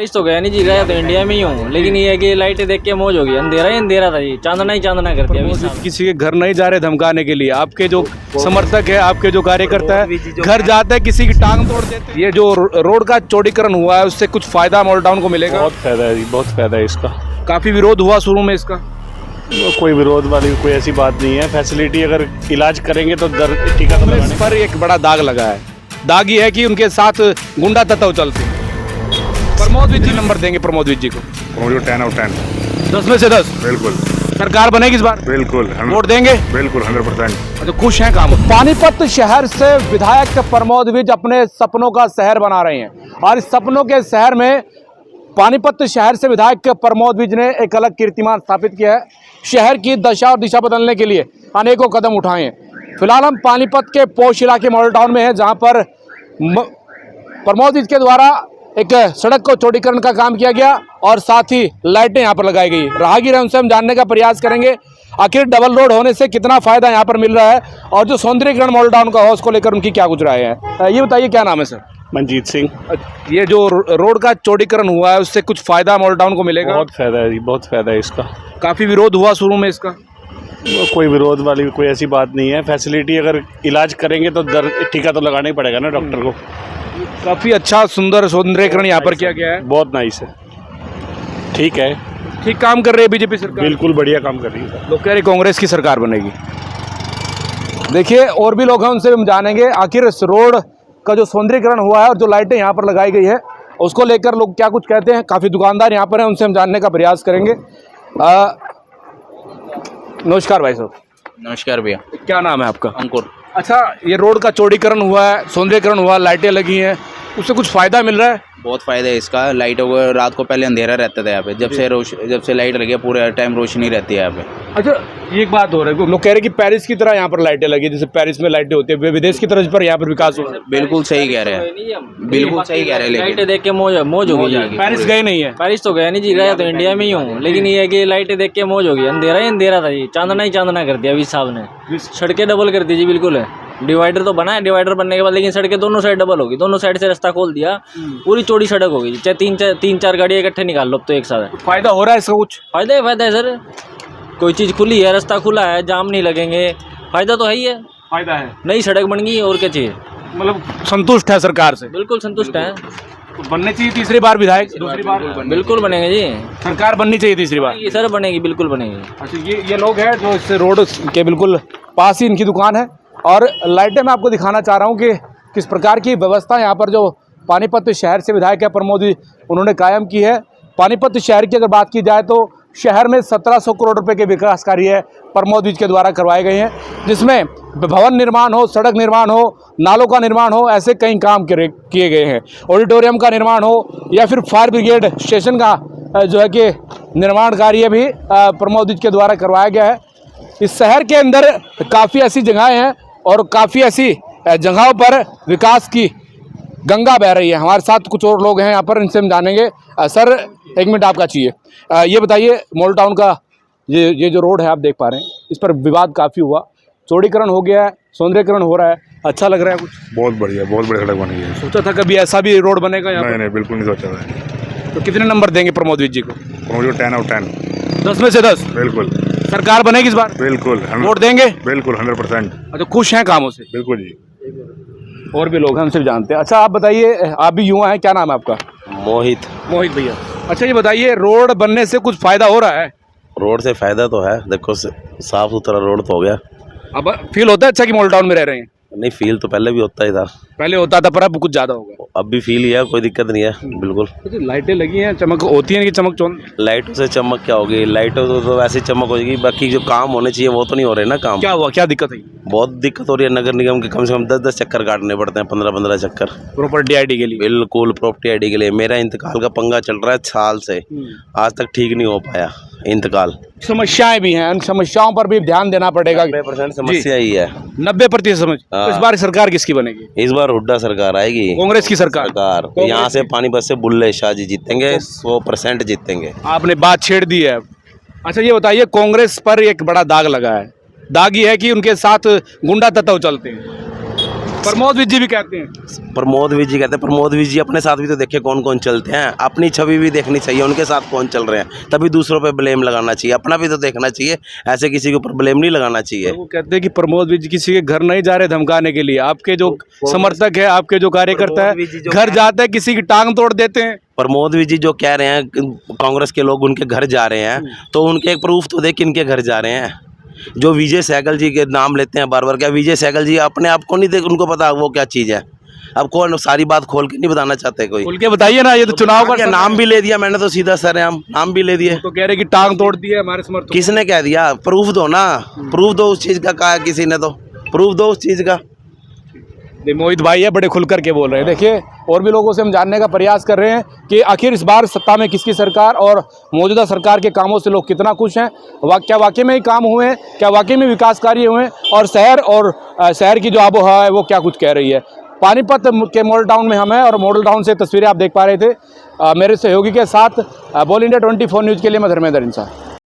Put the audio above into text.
बारिश तो गया नहीं जी, गया तो इंडिया में ही हूँ, लेकिन ये है कि लाइटें देख के मौज हो गई। अंधेरा ही अंधेरा था जी, चांदना ही चांदना कर दिया अभी साहब। किसी के घर नहीं जा रहे धमकाने के लिए, आपके जो समर्थक है, आपके जो कार्यकर्ता है घर जाते हैं किसी की टांग तोड़ देते हैं। ये जो रोड का चौड़ीकरण हुआ है उससे कुछ फायदा मॉल टाउन को मिलेगा? बहुत फायदा है जी, बहुत फायदा है इसका। काफी विरोध हुआ शुरू में इसका। कोई विरोध वाली कोई ऐसी बात नहीं है। फैसिलिटी अगर इलाज करेंगे तो दर टीका तो लगाने पर एक बड़ा दाग लगा है। दाग ये है कि उनके साथ गुंडा तत्व चलते हैं। प्रमोद विज जी नंबर देंगे प्रमोद विज जी को? 10 out of 10 10 में से 10। बिल्कुल। सरकार बनेगी इस बार? बिल्कुल। वोट देंगे? बिल्कुल 100%। तो खुश हैं काम। पानीपत शहर से विधायक प्रमोद विज अपने सपनों का शहर बना रहे हैं और इस सपनों के शहर में पानीपत शहर से विधायक प्रमोद विज ने एक अलग कीर्तिमान स्थापित किया है। शहर की दशा और दिशा बदलने के लिए अनेकों कदम उठाए हैं। फिलहाल हम पानीपत के पोश इलाके मॉडल टाउन में हैं, जहां पर प्रमोद विज के द्वारा एक सड़क को चौड़ीकरण का काम किया गया और साथ ही लाइटें यहाँ पर लगाई गई। राहगीर हैं, उनसे हम जानने का प्रयास करेंगे आखिर डबल रोड होने से कितना फायदा यहाँ पर मिल रहा है और जो सौंदर्यीकरण मॉडल टाउन का है उसको लेकर उनकी क्या कुछ राय है। ये बताइए क्या नाम है सर? मनजीत सिंह। ये जो रोड का चौड़ीकरण हुआ है उससे कुछ फायदा मॉडल टाउन को मिलेगा? बहुत फायदा है जी, बहुत फायदा है इसका। काफी विरोध हुआ शुरू में इसका। कोई विरोध वाली कोई ऐसी बात नहीं है। फैसिलिटी अगर इलाज करेंगे तो दर टीका तो लगाना ही पड़ेगा ना डॉक्टर को। काफी अच्छा सुंदर सौंदर्यीकरण यहाँ पर किया गया है। बहुत नाइस है, ठीक है, ठीक काम कर रही है बीजेपी सरकार। बिल्कुल बढ़िया काम कर रही है। लोग कह रहे कांग्रेस की सरकार बनेगी। देखिए और भी लोग हैं, उनसे हम जानेंगे आखिर इस रोड का जो सौंदर्यीकरण हुआ है और जो लाइटें यहाँ पर लगाई गई है उसको लेकर लोग क्या कुछ कहते हैं। काफ़ी दुकानदार यहाँ पर हैं, उनसे हम जानने का प्रयास करेंगे। नमस्कार भाई साहब। नमस्कार भैया। क्या नाम है आपका? अंकुर। अच्छा, ये रोड का चौड़ीकरण हुआ है, सौंदर्यीकरण हुआ, लाइटें लगी हैं, उससे कुछ फ़ायदा मिल रहा है? बहुत फ़ायदा है इसका। लाइटों को रात को पहले अंधेरा रहता था यहाँ पे, जब से लाइट लगी है पूरे टाइम रोशनी रहती है यहाँ पे। अच्छा, एक बात हो रहा है, लोग कह रहे हैं कि पेरिस की तरह यहाँ पर लाइटें लगी, जैसे पेरिस में लाइटें होती है, विदेश की तरह पर यहाँ पर विकास हो रहा है। बिल्कुल सही कह रहे हैं, बिल्कुल सही कह रहे हैं। लाइटें देख के मौज हो गई। पेरिस गए नहीं है? बारिश तो गया नहीं जी, गया तो इंडिया में ही हूँ, लेकिन ये है कि लाइटें देख के मौज हो गई। अंधेरा ही अंधेरा था जी, चांदना ही चांदना कर दिया अभी साहब ने। सड़कें डबल कर दी जी, बिल्कुल है। डिवाइडर तो बना है, डिवाइडर बनने के बाद लेकिन सड़कें दोनों साइड डबल होगी, दोनों साइड से रास्ता खोल दिया, पूरी चौड़ी सड़क होगी। चाहे तीन चार गाड़ियाँ इकट्ठे निकाल लो तो एक साथ। फायदा हो रहा है इसका कुछ? फायदा है सर, कोई चीज़ खुली है, रास्ता खुला है, जाम नहीं लगेंगे, फायदा तो है ही है। फायदा है, नई सड़क बन गई और क्या चाहिए। मतलब संतुष्ट है सरकार से? बिल्कुल संतुष्ट है। तो बनने चाहिए तीसरी बार विधायक, दूसरी बार बिल्कुल बनेंगे जी, सरकार बननी चाहिए तीसरी बार। सर बनेगी, बिल्कुल बनेगी। अच्छा, ये लोग हैं जो इस रोड के बिल्कुल पास ही इनकी दुकान है और लाइटें मैं आपको दिखाना चाह रहा हूँ कि किस प्रकार की व्यवस्था यहाँ पर जो पानीपत शहर से विधायक है प्रमोद जी उन्होंने कायम की है। पानीपत शहर की अगर बात की जाए तो शहर में 1700 करोड़ रुपए के विकास कार्य प्रमोद विज के द्वारा करवाए गए हैं, जिसमें भवन निर्माण हो, सड़क निर्माण हो, नालों का निर्माण हो, ऐसे कई काम किए गए हैं। ऑडिटोरियम का निर्माण हो या फिर फायर ब्रिगेड स्टेशन का जो है कि निर्माण कार्य भी प्रमोद विज के द्वारा करवाया गया है। इस शहर के अंदर काफ़ी ऐसी जगहें हैं और काफ़ी ऐसी जगहों पर विकास की गंगा बह रही है। हमारे साथ कुछ और लोग हैं यहाँ पर, इनसे हम जानेंगे। सर एक मिनट आपका चाहिए। ये बताइए मॉल टाउन का ये जो रोड है आप देख पा रहे हैं, इस पर विवाद काफ़ी हुआ, चौड़ीकरण हो गया है, सौंदर्यीकरण हो रहा है, अच्छा लग रहा है कुछ? बहुत बढ़िया सड़क बन गई है। सोचा था कभी ऐसा भी रोड बनेगा यहाँ? नहीं, बिल्कुल नहीं सोचा था। तो कितने नंबर देंगे प्रमोद विज जी को? 10 out of 10। 10 में से 10? बिल्कुल। सरकार बनेगी इस बार? बिल्कुल। वोट देंगे? बिल्कुल 100%। अच्छा, खुश हैं कामों से? बिल्कुल जी। और भी लोग हैं, उनसे जानते हैं। अच्छा, आप बताइए, आप भी युवा हैं, क्या नाम है आपका? मोहित भैया। अच्छा, ये बताइए रोड बनने से कुछ फायदा हो रहा है? रोड से फायदा तो है, देखो साफ सुथरा रोड तो हो गया। अब फील होता है अच्छा कि मॉल टाउन में रह रहे हैं? नहीं, फील तो पहले भी होता ही था। पहले होता था पर अब कुछ ज़्यादा होगा। अब भी फील ही है, कोई दिक्कत नहीं है। बिल्कुल। लाइटें लगी हैं, चमक होती है कि चमक चौंध? लाइटों से चमक क्या होगी, लाइटों तो वैसे चमक होगी, बाकी जो काम होने चाहिए वो तो नहीं हो रहे ना काम। क्या हुआ, क्या दिक्कत है? बहुत दिक्कत हो रही है। नगर निगम के कम से कम 10-10 चक्कर काटने पड़ते हैं, 15-15 चक्कर प्रॉपर्टी आईडी के लिए। बिल्कुल, प्रॉपर्टी आईडी के लिए। मेरा इंतकाल का पंगा चल रहा है साल से, आज तक ठीक नहीं हो पाया इंतकाल। समस्याएं भी हैं, उन समस्याओं पर भी ध्यान देना पड़ेगा। 90% समस्या ही है। 90% समझ। तो इस बार सरकार किसकी बनेगी? इस बार हुड्डा सरकार आएगी, कांग्रेस की सरकार। यहाँ से पानीपत से बुल्ले शाह जी जीतेंगे, 100% जीतेंगे। आपने बात छेड़ दी है। अच्छा, ये बताइए कांग्रेस पर एक बड़ा दाग लगा है। दाग ये है कि उनके साथ गुंडा तत्व चलते हैं। प्रमोद विज जी भी कहते हैं। प्रमोद विज जी कहते हैं, प्रमोद विज जी अपने साथ भी तो देखे कौन कौन चलते हैं, अपनी छवि भी देखनी चाहिए उनके साथ कौन चल रहे हैं, तभी दूसरों पे ब्लेम लगाना चाहिए, अपना भी तो देखना चाहिए, ऐसे किसी के ऊपर ब्लेम नहीं लगाना चाहिए। वो कहते हैं कि प्रमोद विज किसी के घर नहीं जा रहे धमकाने के लिए, आपके जो समर्थक है, आपके जो कार्यकर्ता है घर जाते हैं किसी की टांग तोड़ देते हैं। प्रमोद विज जी जो कह रहे हैं कांग्रेस के लोग उनके घर जा रहे हैं, तो उनके एक प्रूफ तो दे किनके घर जा रहे हैं। जो विजय सहगल जी के नाम लेते हैं बार बार, क्या विजय सहगल जी अपने आप को नहीं देख, उनको पता वो क्या चीज़ है। अब कौन सारी बात खोल के नहीं बताना चाहते कोई, खुल के बताइए ना, ये तो चुनाव का नाम भी ले दिया मैंने तो सीधा सरेआम नाम भी ले दिए। तो कह रहे कि टांग तोड़ दी है हमारे समर्थक। किसने कह दिया? प्रूफ दो ना, प्रूफ दो उस चीज़ का, कहा किसी ने तो प्रूफ दो उस चीज़ का। मोहित भाई है, बड़े खुल करके बोल रहे हैं। देखिए और भी लोगों से हम जानने का प्रयास कर रहे हैं कि आखिर इस बार सत्ता में किसकी सरकार और मौजूदा सरकार के कामों से लोग कितना खुश हैं, क्या वाकई में ही काम हुए हैं, क्या वाकई में विकास कार्य हुए हैं, और शहर की जो आबोहवा है वो क्या कुछ कह रही है। पानीपत के मॉडल टाउन में हम हैं और मॉडल टाउन से तस्वीरें आप देख पा रहे थे मेरे सहयोगी के साथ। ऑल इंडिया 24 न्यूज़ के लिए मैं धर्मेंद्र इंसान।